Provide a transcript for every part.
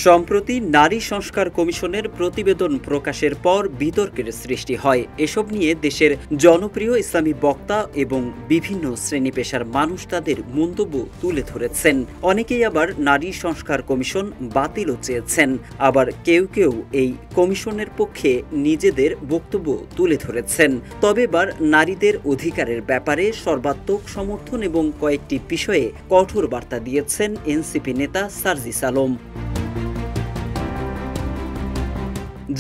সম্প্রতি নারী সংস্কার কমিশনের প্রতিবেদন প্রকাশের পর বিতর্কের সৃষ্টি হয়। এসব নিয়ে দেশের জনপ্রিয় ইসলামী বক্তা এবং বিভিন্ন শ্রেণী পেশার মানুষ তাদের মন্তব্য তুলে ধরেছেন। অনেকেই আবার নারী সংস্কার কমিশন বাতিলও চেয়েছেন, আবার কেউ কেউ এই কমিশনের পক্ষে নিজেদের বক্তব্য তুলে ধরেছেন। তবে এবার নারীদের অধিকারের ব্যাপারে সর্বাত্মক সমর্থন এবং কয়েকটি বিষয়ে কঠোর বার্তা দিয়েছেন এনসিপি নেতা সার্জিস আলম।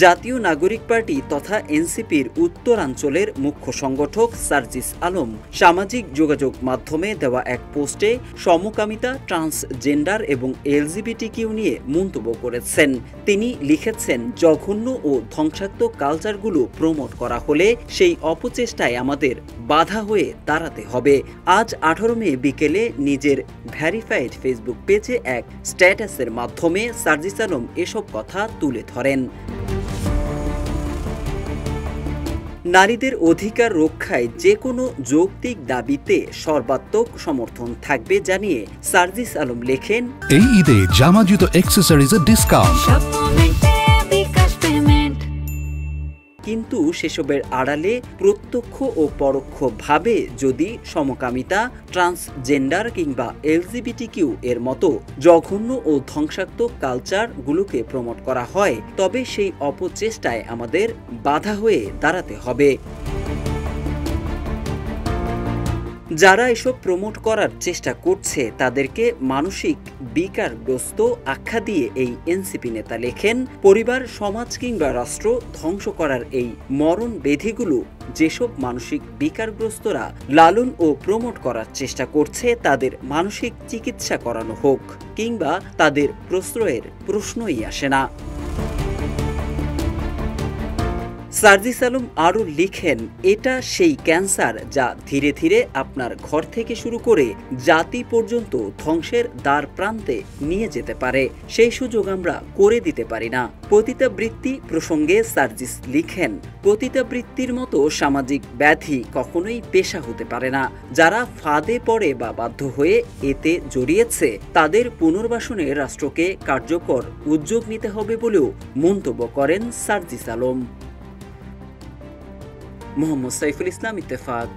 জাতীয় নাগরিক পার্টি তথা এনসিপির উত্তরাঞ্চলের মুখ্য সংগঠক সার্জিস আলম সামাজিক যোগাযোগ মাধ্যমে দেওয়া এক পোস্টে সমকামিতা, ট্রান্সজেন্ডার এবং এলজিবিটিকিউ নিয়ে মন্তব্য করেছেন। তিনি লিখেছেন, জঘন্য ও ধ্বংসাত্মক কালচারগুলো প্রমোট করা হলে সেই অপচেষ্টায় আমাদের বাধা হয়ে দাঁড়াতে হবে। আজ 18 মে বিকেলে নিজের ভেরিফাইড ফেসবুক পেজে এক স্ট্যাটাসের মাধ্যমে সার্জিস আলম এসব কথা তুলে ধরেন। নারীদের অধিকার রক্ষায় যে কোনো যৌক্তিক দাবিতে সর্বাত্মক সমর্থন থাকবে জানিয়ে সার্জিস আলম লেখেন, এই ঈদে জামা জুতো অ্যাকসেসরিজের ডিসকাউন্ট। কিন্তু সেসবের আড়ালে প্রত্যক্ষ ও পরোক্ষভাবে যদি সমকামিতা, ট্রান্সজেন্ডার কিংবা এলজিবিটিকিউ এর মতো জঘন্য ও ধ্বংসাত্মক কালচারগুলোকে প্রমোট করা হয়, তবে সেই অপচেষ্টায় আমাদের বাধা হয়ে দাঁড়াতে হবে। যারা এসব প্রমোট করার চেষ্টা করছে তাদেরকে মানসিক বিকারগ্রস্ত আখ্যা দিয়ে এই এনসিপি নেতা লেখেন, পরিবার, সমাজ কিংবা রাষ্ট্র ধ্বংস করার এই মরণ ব্যাধিগুলো যেসব মানসিক বিকারগ্রস্তরা লালন ও প্রমোট করার চেষ্টা করছে তাদের মানসিক চিকিৎসা করানো হোক, কিংবা তাদের প্রশ্রয়ের প্রশ্নই আসে না। সার্জিস আলম আরও লিখেন, এটা সেই ক্যান্সার যা ধীরে ধীরে আপনার ঘর থেকে শুরু করে জাতি পর্যন্ত ধ্বংসের দ্বার প্রান্তে নিয়ে যেতে পারে। সেই সুযোগ আমরা করে দিতে পারি না। পতিতাবৃত্তি প্রসঙ্গে সার্জিস লিখেন, পতিতাবৃত্তির মতো সামাজিক ব্যাধি কখনোই পেশা হতে পারে না। যারা ফাঁদে পড়ে বা বাধ্য হয়ে এতে জড়িয়েছে তাদের পুনর্বাসনে রাষ্ট্রকে কার্যকর উদ্যোগ নিতে হবে বলেও মন্তব্য করেন সার্জিস আলম। মোহাম্মদ সাইফুল ইসলাম, ইত্তেফাক।